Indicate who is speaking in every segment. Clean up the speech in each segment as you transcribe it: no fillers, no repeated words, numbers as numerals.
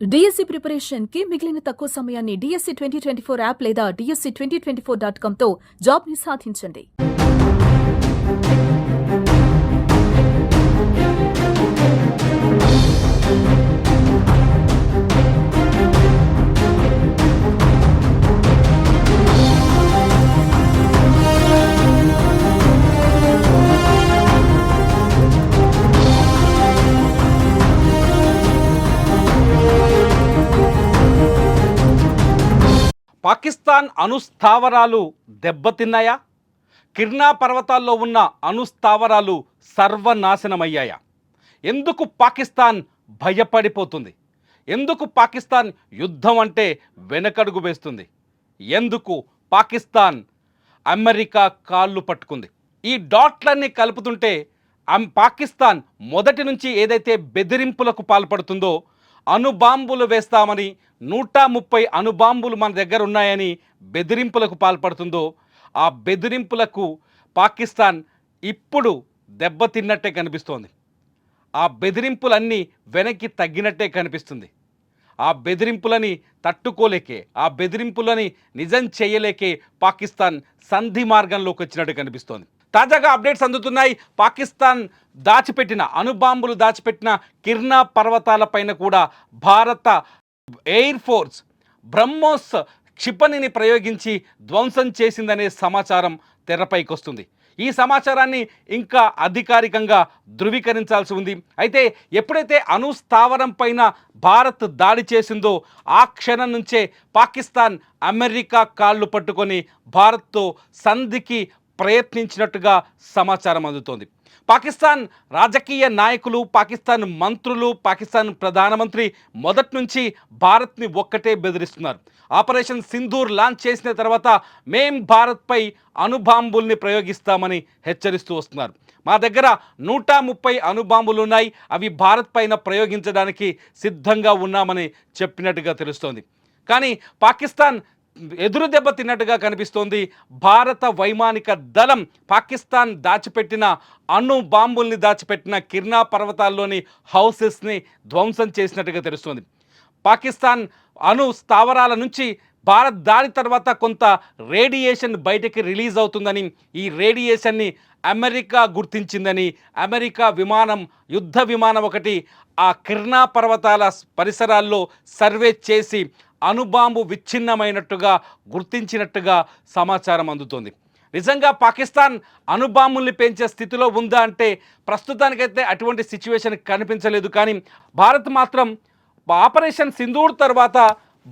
Speaker 1: DSC preparation కి మిగిలిన తక్కువ సమయాన్ని డిఎస్సి 2024 యాప్ లేదా DSC2024.com తో జాబ్ ని సాధించండి.
Speaker 2: పాకిస్తాన్ అణుస్థావరాలు దెబ్బతిన్నాయా? కిర్నా పర్వతాల్లో ఉన్న అణుస్థావరాలు సర్వనాశనమయ్యాయా? ఎందుకు పాకిస్తాన్ భయపడిపోతుంది? ఎందుకు పాకిస్తాన్ యుద్ధం అంటే వెనకడుగు వేస్తుంది? ఎందుకు పాకిస్తాన్ అమెరికా కాళ్ళు పట్టుకుంది? ఈ డాట్లన్నీ కలుపుతుంటే పాకిస్తాన్ మొదటి నుంచి ఏదైతే బెదిరింపులకు పాల్పడుతుందో, అణుబాంబులు వేస్తామని 130 అణుబాంబులు మన దగ్గర ఉన్నాయని బెదిరింపులకు పాల్పడుతుందో, ఆ బెదిరింపులకు పాకిస్తాన్ ఇప్పుడు దెబ్బతిన్నట్టే కనిపిస్తోంది. ఆ బెదిరింపులన్నీ వెనక్కి తగ్గినట్టే కనిపిస్తుంది. ఆ బెదిరింపులని తట్టుకోలేకే, ఆ బెదిరింపులని నిజం చేయలేకే పాకిస్తాన్ సంధి మార్గంలోకి వచ్చినట్టు కనిపిస్తోంది. తాజాగా అప్డేట్స్ అందుతున్నాయి. పాకిస్తాన్ దాచిపెట్టిన అణుబాంబులు దాచిపెట్టిన కిర్నా పర్వతాలపైన కూడా భారత ఎయిర్ ఫోర్స్ బ్రహ్మోస్ క్షిపణిని ప్రయోగించి ధ్వంసం చేసిందనే సమాచారం తెరపైకి వస్తుంది. ఈ సమాచారాన్ని ఇంకా అధికారికంగా ధృవీకరించాల్సి ఉంది. అయితే ఎప్పుడైతే అణుస్థావరం పైన భారత్ దాడి చేసిందో ఆ క్షణం నుంచే పాకిస్తాన్ అమెరికా కాళ్ళు పట్టుకొని భారత్తో సంధికి ప్రయత్నించినట్టుగా సమాచారం అందుతోంది. పాకిస్తాన్ రాజకీయ నాయకులు, పాకిస్తాన్ మంత్రులు, పాకిస్తాన్ ప్రధానమంత్రి మొదటి నుంచి భారత్ని ఒక్కటే బెదిరిస్తున్నారు. ఆపరేషన్ సింధూర్ లాంచ్ చేసిన తర్వాత మేం భారత్పై అణుబాంబుల్ని ప్రయోగిస్తామని హెచ్చరిస్తూ వస్తున్నారు. మా దగ్గర 130 అణుబాంబులు ఉన్నాయి, అవి భారత్ పైన ప్రయోగించడానికి సిద్ధంగా ఉన్నామని చెప్పినట్టుగా తెలుస్తోంది. కానీ పాకిస్తాన్ ఎదురు దెబ్బ తిన్నట్టుగా కనిపిస్తోంది. భారత వైమానిక దళం పాకిస్తాన్ దాచిపెట్టిన అణు బాంబుల్ని దాచిపెట్టిన కిర్నా పర్వతాల్లోని హౌసెస్ని ధ్వంసం చేసినట్టుగా తెలుస్తోంది. పాకిస్తాన్ అణు స్థావరాల నుంచి భారత్ దాడి తర్వాత కొంత రేడియేషన్ బయటకి రిలీజ్ అవుతుందని, ఈ రేడియేషన్ని అమెరికా గుర్తించిందని, అమెరికా విమానం, యుద్ధ విమానం ఒకటి ఆ కిర్నా పర్వతాల పరిసరాల్లో సర్వే చేసి అణుబాంబు విచ్ఛిన్నమైనట్టుగా గుర్తించినట్టుగా సమాచారం అందుతోంది. నిజంగా పాకిస్తాన్ అణుబాంబుల్ని పెంచే స్థితిలో ఉందా అంటే ప్రస్తుతానికైతే అటువంటి సిచ్యువేషన్ కనిపించలేదు. కానీ భారత్ మాత్రం ఆపరేషన్ సింధూర్ తర్వాత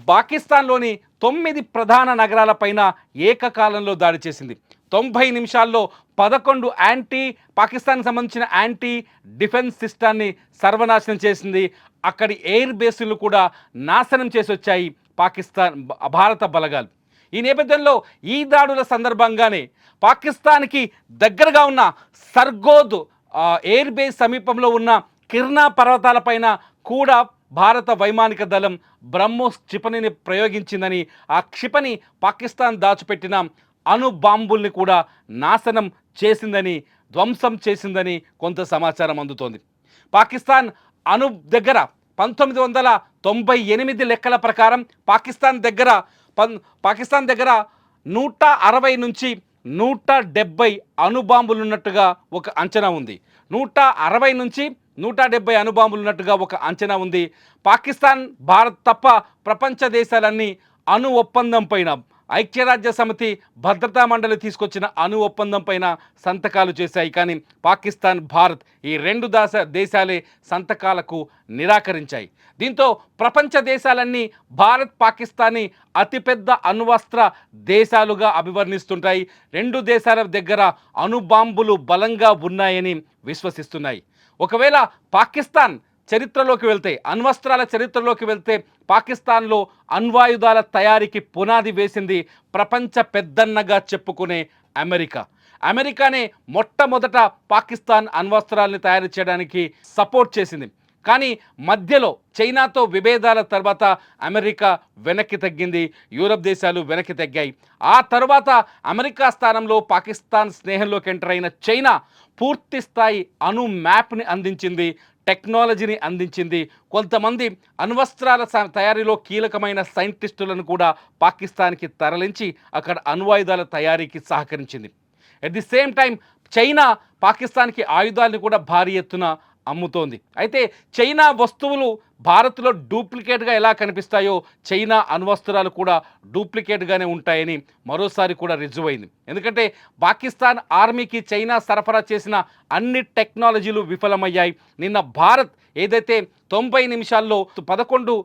Speaker 2: పాకిస్తాన్లోని 9 ప్రధాన నగరాలపైన ఏకకాలంలో దాడి చేసింది. 90 నిమిషాల్లో 11 పాకిస్తాన్కి సంబంధించిన యాంటీ డిఫెన్స్ సిస్టాన్ని సర్వనాశనం చేసింది. అక్కడి ఎయిర్ బేసులు కూడా నాశనం చేసి వచ్చాయి భారత బలగాలు. ఈ నేపథ్యంలో ఈ దాడుల సందర్భంగానే పాకిస్తాన్కి దగ్గరగా ఉన్న సర్గోద్ ఎయిర్ బేస్ సమీపంలో ఉన్న కిర్నా పర్వతాలపైన కూడా భారత వైమానిక దళం బ్రహ్మోస్ క్షిపణిని ప్రయోగించిందని, ఆ క్షిపణి పాకిస్తాన్ దాచిపెట్టిన అణు బాంబుల్ని కూడా నాశనం చేసిందని, ధ్వంసం చేసిందని కొంత సమాచారం అందుతోంది. పాకిస్తాన్ అణు దగ్గర 1998 లెక్కల ప్రకారం పాకిస్తాన్ దగ్గర 160 నుంచి 170 అణుబాంబులు ఉన్నట్టుగా ఒక అంచనా ఉంది. 160 నుంచి 170 అణుబాంబులు ఉన్నట్టుగా ఒక అంచనా ఉంది. పాకిస్తాన్, భారత్ తప్ప ప్రపంచ దేశాలన్నీ అణు ఒప్పందం పైన, ఐక్యరాజ్య సమితి భద్రతా మండలి తీసుకొచ్చిన అణు ఒప్పందం పైన సంతకాలు చేశాయి. కానీ పాకిస్తాన్, భారత్ ఈ 2 దేశాలే సంతకాలకు నిరాకరించాయి. దీంతో ప్రపంచ దేశాలన్నీ భారత్, పాకిస్తాన్ని అతిపెద్ద అణ్వస్త్ర దేశాలుగా అభివర్ణిస్తుంటాయి. 2 దేశాల దగ్గర అణుబాంబులు బలంగా ఉన్నాయని విశ్వసిస్తున్నాయి. ఒకవేళ పాకిస్తాన్ చరిత్రలోకి వెళ్తే, అణ్వస్త్రాల చరిత్రలోకి వెళ్తే పాకిస్తాన్లో అణ్వాయుధాల తయారీకి పునాది వేసింది ప్రపంచ పెద్దన్నగా చెప్పుకునే అమెరికానే మొట్టమొదట పాకిస్తాన్ అణ్వస్త్రాలని తయారు చేయడానికి సపోర్ట్ చేసింది. కానీ మధ్యలో చైనాతో విభేదాల తర్వాత అమెరికా వెనక్కి తగ్గింది, యూరప్ దేశాలు వెనక్కి తగ్గాయి. ఆ తర్వాత అమెరికా స్థానంలో పాకిస్తాన్ స్నేహంలోకి ఎంటర్ అయిన చైనా పూర్తి స్థాయి అణు మ్యాప్ని అందించింది. టెక్నాలజీని అందించింది. కొంతమంది అణ్వస్త్రాల తయారీలో కీలకమైన సైంటిస్టులను కూడా పాకిస్తాన్కి తరలించి అక్కడ అణ్వాయుధాల తయారీకి సహకరించింది. At the same time China పాకిస్తాన్కి ఆయుధాలను కూడా భారీ ఎత్తున అమ్ముతోంది. అయితే చైనా వస్తువులు భారత్లో డూప్లికేట్గా ఎలా కనిపిస్తాయో చైనా అణ్వస్త్రాలు కూడా డూప్లికేట్గానే ఉంటాయని మరోసారి కూడా రుజువైంది. ఎందుకంటే పాకిస్తాన్ ఆర్మీకి చైనా సరఫరా చేసిన అన్ని టెక్నాలజీలు విఫలమయ్యాయి. నిన్న భారత్ ఏదైతే 90 నిమిషాల్లో 11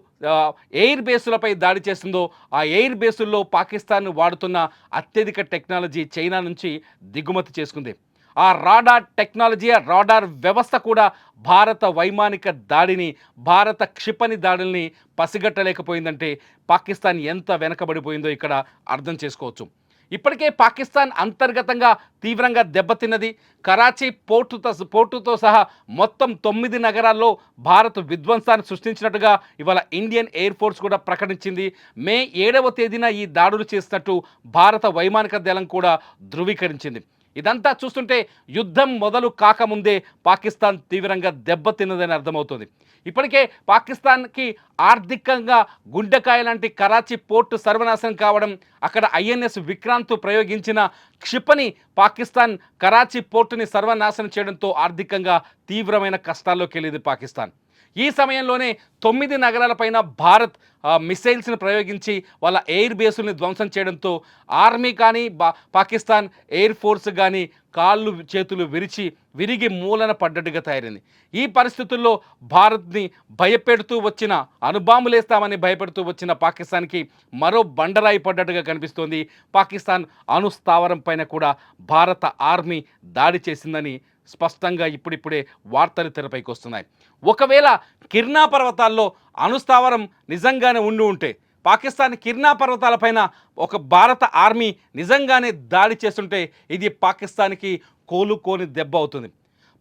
Speaker 2: ఎయిర్ బేసులపై దాడి చేసిందో ఆ ఎయిర్ బేసుల్లో పాకిస్తాన్ వాడుతున్న అత్యధిక టెక్నాలజీ చైనా నుంచి దిగుమతి చేసుకుంది. ఆ రాడార్ టెక్నాలజీ, ఆ రాడార్ వ్యవస్థ కూడా భారత వైమానిక దాడిని, భారత క్షిపణి దాడుల్ని పసిగట్టలేకపోయిందంటే పాకిస్తాన్ ఎంత వెనకబడిపోయిందో ఇక్కడ అర్థం చేసుకోవచ్చు. ఇప్పటికే పాకిస్తాన్ అంతర్గతంగా తీవ్రంగా దెబ్బతిన్నది. కరాచీ పోర్టుతో సహా మొత్తం 9 నగరాల్లో భారత్ విధ్వంసాన్ని సృష్టించినట్టుగా ఇవాళ ఇండియన్ ఎయిర్ ఫోర్స్ కూడా ప్రకటించింది. మే 7వ తేదీన ఈ దాడులు చేసినట్టు భారత వైమానిక దళం కూడా ధృవీకరించింది. ఇదంతా చూస్తుంటే యుద్ధం మొదలు కాకముందే పాకిస్తాన్ తీవ్రంగా దెబ్బతిన్నదని అర్థమవుతుంది. ఇప్పటికే పాకిస్తాన్కి ఆర్థికంగా గుండెకాయ లాంటి కరాచీ పోర్టు సర్వనాశనం కావడం, అక్కడ ఐఎన్ఎస్ విక్రాంత్ ప్రయోగించిన క్షిపణి పాకిస్తాన్ కరాచీ పోర్టుని సర్వనాశనం చేయడంతో ఆర్థికంగా తీవ్రమైన కష్టాల్లోకి వెళ్ళేది పాకిస్తాన్. ఈ సమయంలోనే 9 నగరాలపైన భారత్ మిసైల్స్ని ప్రయోగించి వాళ్ళ ఎయిర్ బేసుల్ని ధ్వంసం చేయడంతో ఆర్మీ కానీ పాకిస్తాన్ ఎయిర్ ఫోర్స్ కానీ కాళ్ళు చేతులు విరిగి మూలన పడ్డట్టుగా తయారైంది. ఈ పరిస్థితుల్లో భారత్ని భయపెడుతూ వచ్చిన, అణుబాంబులేస్తామని భయపెడుతూ వచ్చిన పాకిస్తాన్కి మరో బండరాయి పడ్డట్టుగా కనిపిస్తోంది. పాకిస్తాన్ అణుస్థావరం పైన కూడా భారత ఆర్మీ దాడి చేసిందని స్పష్టంగా ఇప్పుడిప్పుడే వార్తలు తెరపైకి వస్తున్నాయి. ఒకవేళ కిర్నా పర్వతాల్లో అణుస్థావరం నిజంగానే ఉంటే, పాకిస్తాన్ కిర్నా పర్వతాలపైన ఒక భారత ఆర్మీ నిజంగానే దాడి చేస్తుంటే ఇది పాకిస్తాన్కి కోలుకోని దెబ్బ అవుతుంది.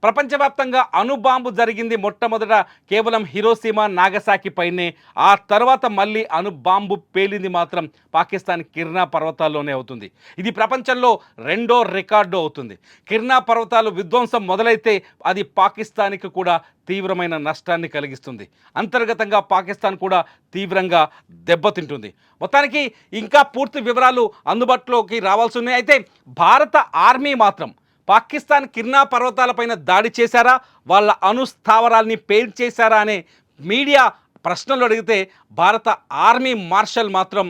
Speaker 2: ప్రపంచవ్యాప్తంగా అణుబాంబు జరిగింది మొట్టమొదట కేవలం హిరోషిమా నాగసాకి పైనే. ఆ తర్వాత మళ్ళీ అణుబాంబు పేలింది మాత్రం పాకిస్తాన్ కిర్నా పర్వతాల్లోనే అవుతుంది. ఇది ప్రపంచంలో 2వ రికార్డు అవుతుంది. కిర్నా పర్వతాలు విధ్వంసం మొదలైతే అది పాకిస్తాన్కి కూడా తీవ్రమైన నష్టాన్ని కలిగిస్తుంది. అంతర్గతంగా పాకిస్తాన్ కూడా తీవ్రంగా దెబ్బతింటుంది. మొత్తానికి ఇంకా పూర్తి వివరాలు అందుబాటులోకి రావాల్సి ఉన్నాయి. అయితే భారత ఆర్మీ మాత్రం పాకిస్తాన్ కిర్నా పర్వతాలపైన దాడి చేశారా, వాళ్ళ అణుస్థావరాల్ని పేల్చేశారా అనే మీడియా ప్రశ్నలు అడిగితే భారత ఆర్మీ మార్షల్ మాత్రం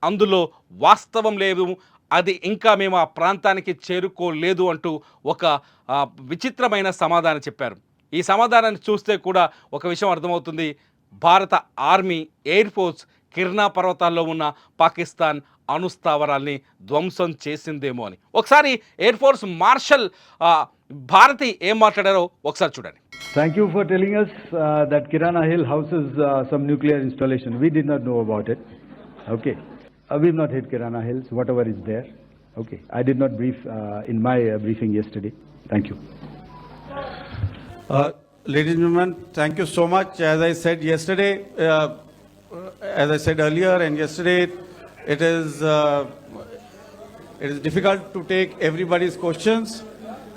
Speaker 2: అందులో వాస్తవం లేదు, అది ఇంకా మేము ఆ ప్రాంతానికి చేరుకోలేదు అంటూ ఒక విచిత్రమైన సమాధానం చెప్పారు. ఈ సమాధానాన్ని చూస్తే కూడా ఒక విషయం అర్థమవుతుంది. భారత ఆర్మీ ఎయిర్ ఫోర్స్ కిర్నా పర్వతాల్లో ఉన్న పాకిస్తాన్ అణుస్థావరాల్ని ధ్వంసం చేసిందేమో అని. ఒకసారి ఎయిర్ ఫోర్స్ మార్షల్ భారతి ఏం మాట్లాడారో ఒకసారి చూడండి.
Speaker 3: Thank you for telling us that Kirana Hill houses some nuclear installation. We did not know about it. Okay. We've not hit Kirana Hills, whatever is there. Okay. I did not brief in my briefing yesterday. Thank you.
Speaker 4: Ladies and gentlemen, thank you so much. As I said yesterday, as I said earlier and yesterday, it is difficult to take everybody's questions,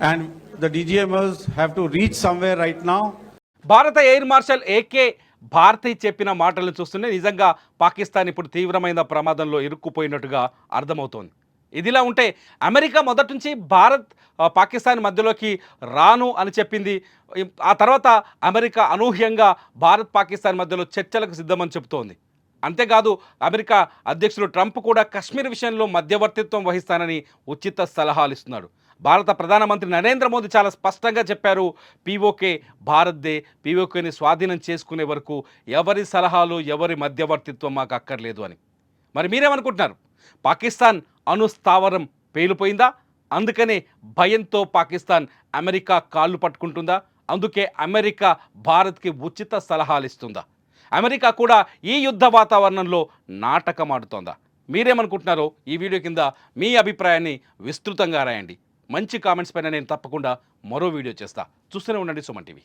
Speaker 4: and the DGMers have to reach somewhere right now.
Speaker 2: భారత air marshal AK Bharati చెప్పిన మాటలను చూస్తుంటే నిజంగా పాకిస్తాన్ ఇప్పుడు తీవ్రమైన ప్రమాదంలో ఇరుక్కుపోయినట్టుగా అర్థమవుతోంది. ఇదిలా ఉంటే అమెరికా మొదటి నుంచి భారత్ పాకిస్తాన్ మధ్యలోకి రాను అని చెప్పింది. ఆ తర్వాత అమెరికా అనూహ్యంగా భారత్ పాకిస్తాన్ మధ్యలో చర్చలకు సిద్ధమని చెబుతోంది. అంతేకాదు అమెరికా అధ్యక్షుడు ట్రంప్ కూడా కశ్మీర్ విషయంలో మధ్యవర్తిత్వం వహిస్తానని ఉచిత సలహాలు ఇస్తున్నాడు. భారత ప్రధానమంత్రి నరేంద్ర మోదీ చాలా స్పష్టంగా చెప్పారు, పీఓకే భారత్దే, పీఓకేని స్వాధీనం చేసుకునే వరకు ఎవరి సలహాలు ఎవరి మధ్యవర్తిత్వం మాకు అక్కర్లేదు అని. మరి మీరేమనుకుంటున్నారు? పాకిస్తాన్ అణుస్థావరం పేలిపోయిందా? అందుకనే భయంతో పాకిస్తాన్ అమెరికా కాళ్ళు పట్టుకుంటుందా? అందుకే అమెరికా భారత్కి ఉచిత సలహాలు ఇస్తుందా? అమెరికా కూడా ఈ యుద్ధ వాతావరణంలో నాటకం ఆడుతోందా? మీరేమనుకుంటున్నారో ఈ వీడియో కింద మీ అభిప్రాయాన్ని విస్తృతంగా రాయండి. మంచి కామెంట్స్ పైన నేను తప్పకుండా మరో వీడియో చేస్తా. చూస్తూనే ఉండండి సుమన్ టీవీ.